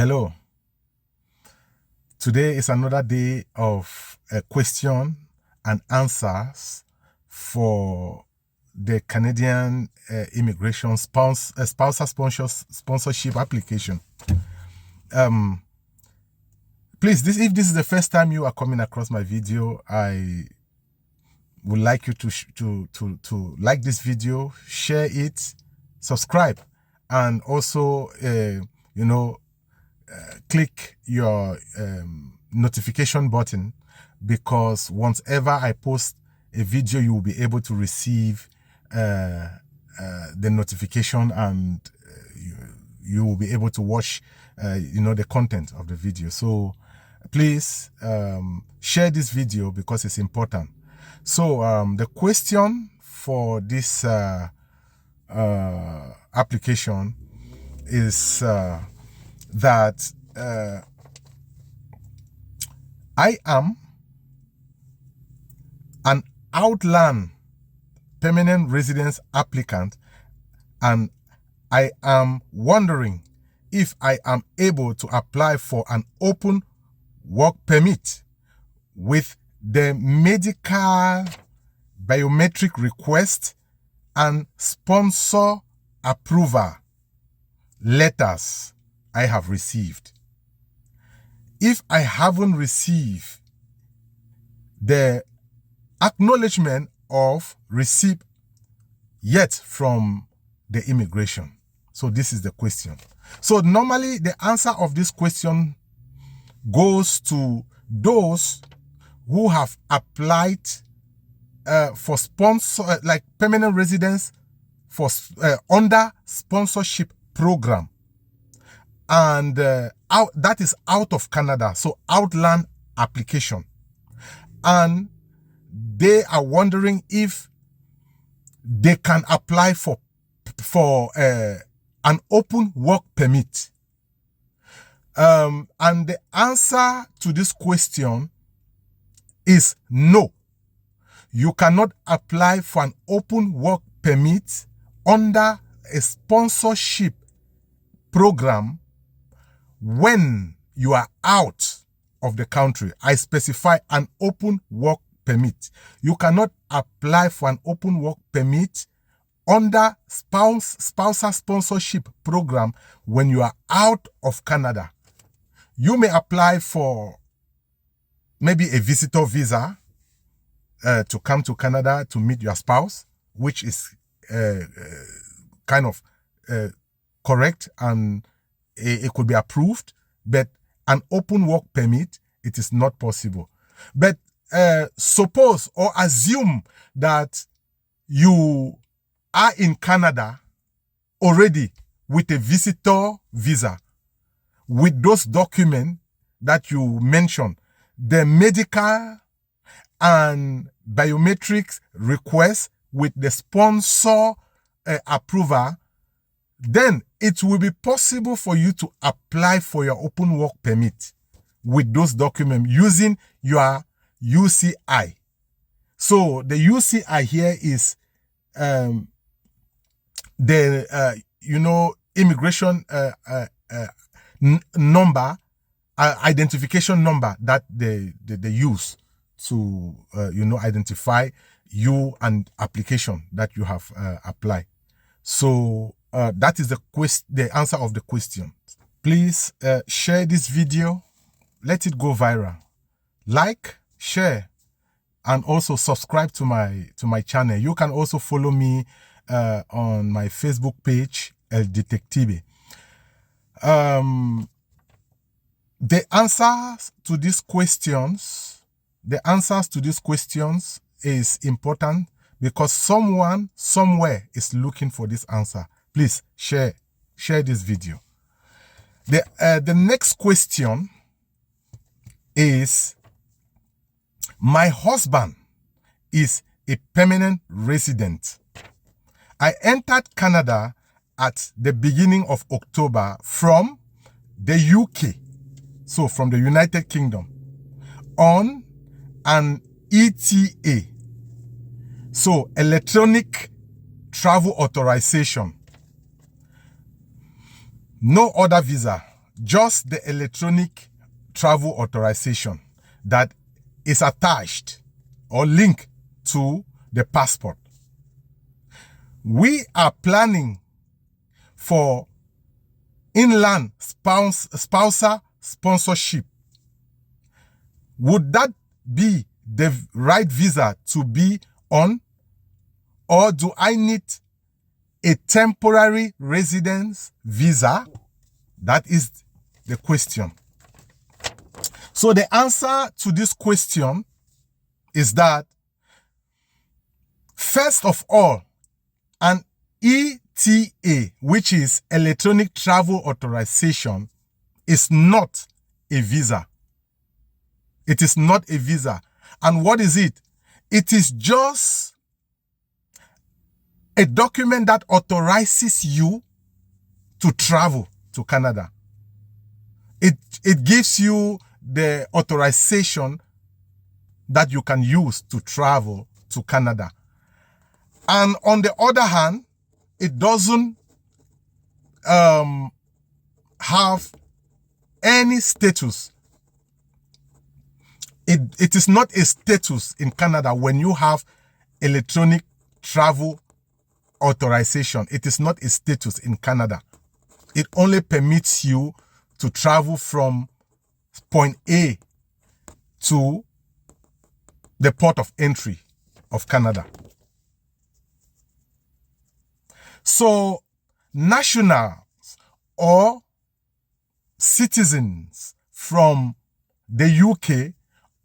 Hello. Today is another day of question and answers for the Canadian immigration spousal sponsorship application. Please, if this is the first time you are coming across my video, I would like you to like this video, share it, subscribe, and also click your notification button, because whenever I post a video, you will be able to receive the notification, and you will be able to watch the content of the video. So please share this video because it's important. So the question for this application is that I am an outland permanent residence applicant, and I am wondering if I am able to apply for an open work permit with the medical biometric request and sponsor approval letters I have received. If I haven't received the acknowledgement of receipt yet from the immigration. So this is the question. So normally the answer of this question goes to those who have applied for sponsor, like permanent residence for under sponsorship program, and that is out of Canada, so outland application, and they are wondering if they can apply for an open work permit. And the answer to this question is no. You cannot apply for an open work permit under a sponsorship program when you are out of the country. I specify an open work permit. You cannot apply for an open work permit under spousal sponsorship program when you are out of Canada. You may apply for maybe a visitor visa to come to Canada to meet your spouse, which is kind of correct, and it could be approved. But an open work permit, it is not possible. But suppose or assume that you are in Canada already with a visitor visa, with those documents that you mentioned, the medical and biometrics request with the sponsor approval, then it will be possible for you to apply for your open work permit with those documents using your UCI. So the UCI here is the immigration number, identification number that they use to identify you and application that you have applied. So that is the answer of the question. Please share this video, let it go viral, like, share, and also subscribe to my channel. You can also follow me on my Facebook page, El Detective. The answers to these questions is important because someone somewhere is looking for this answer. Please share this video. The next question is, my husband is a permanent resident. I entered Canada at the beginning of October from the UK, so from the United Kingdom, on an ETA, so electronic travel authorization. No other visa just the electronic travel authorization that is attached or linked to the passport. We are planning for inland spousal sponsorship. Would that be the right visa to be on, or do I need a temporary residence visa? That is the question. So the answer to this question is that, first of all, an ETA, which is electronic travel authorization, is not a visa. It is not a visa. And what is it? It is just a document that authorizes you to travel to Canada. It gives you the authorization that you can use to travel to Canada. And on the other hand, it doesn't have any status. It is not a status in Canada when you have electronic travel authorization. It is not a status in Canada. It only permits you to travel from point A to the port of entry of Canada. So nationals or citizens from the UK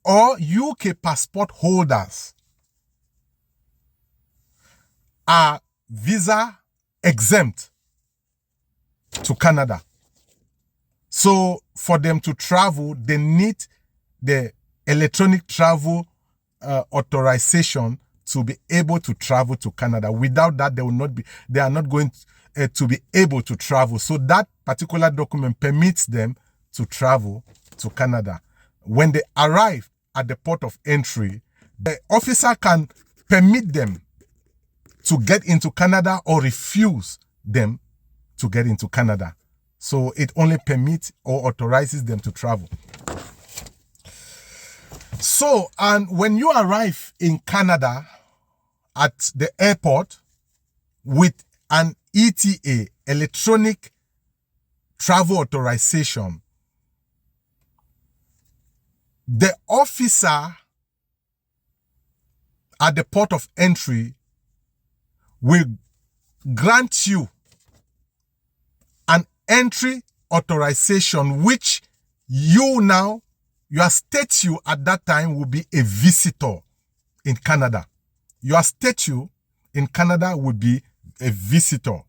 or UK passport holders are visa exempt to Canada. So for them to travel, they need the electronic travel authorization to be able to travel to Canada. Without that, they are not going to be able to travel. So that particular document permits them to travel to Canada. When they arrive at the port of entry, the officer can permit them to get into Canada or refuse them to get into Canada. So it only permits or authorizes them to travel. So, and when you arrive in Canada at the airport with an ETA, electronic travel authorization, the officer at the port of entry will grant you an entry authorization, which your status at that time will be a visitor in Canada. Your status in Canada will be a visitor.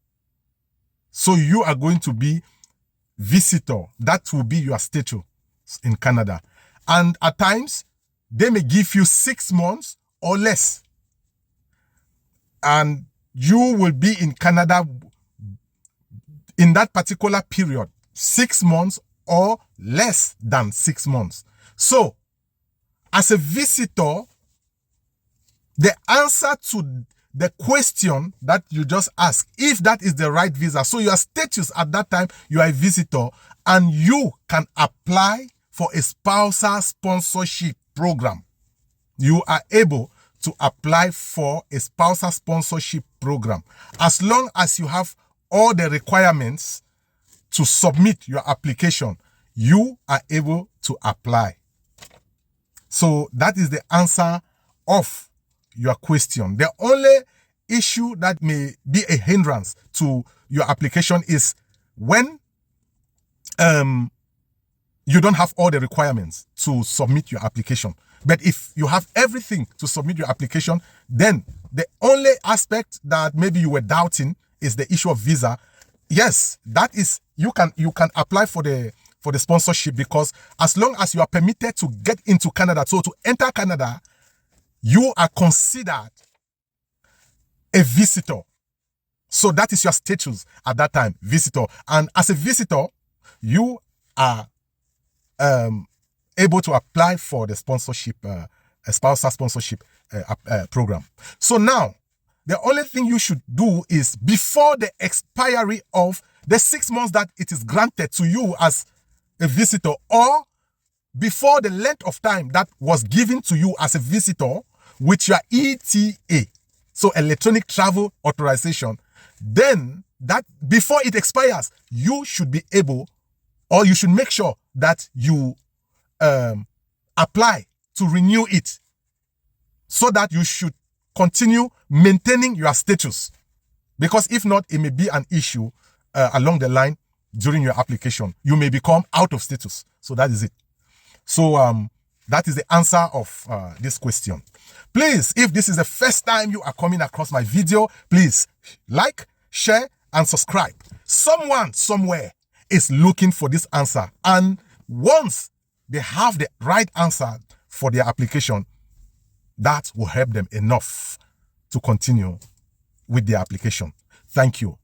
So you are going to be visitor. That will be your status in Canada. And at times, they may give you 6 months or less. And you will be in Canada in that particular period, 6 months or less than 6 months. So, as a visitor, the answer to the question that you just asked, if that is the right visa, so your status at that time, you are a visitor and you can apply for a spousal sponsorship program. You are able to apply for a spousal sponsorship program as long as you have all the requirements to submit your application. You are able to apply. So that is the answer of your question. The only issue that may be a hindrance to your application is when you don't have all the requirements to submit your application. But if you have everything to submit your application, then the only aspect that maybe you were doubting is the issue of visa. Yes, that is, you can apply for the sponsorship, because as long as you are permitted to get into Canada, so to enter Canada, you are considered a visitor. So that is your status at that time, visitor. And as a visitor, you are able to apply for the sponsorship, a spousal sponsorship program. So now, the only thing you should do is, before the expiry of the 6 months that it is granted to you as a visitor, or before the length of time that was given to you as a visitor with your ETA, so electronic travel authorization, then that before it expires, you should be able, or you should make sure that you apply to renew it, so that you should continue maintaining your status. Because if not, it may be an issue along the line during your application. You may become out of status. So that is it. So that is the answer of this question. Please, if this is the first time you are coming across my video, please like, share, and subscribe. Someone somewhere is looking for this answer. And once they have the right answer for their application, that will help them enough to continue with their application. Thank you.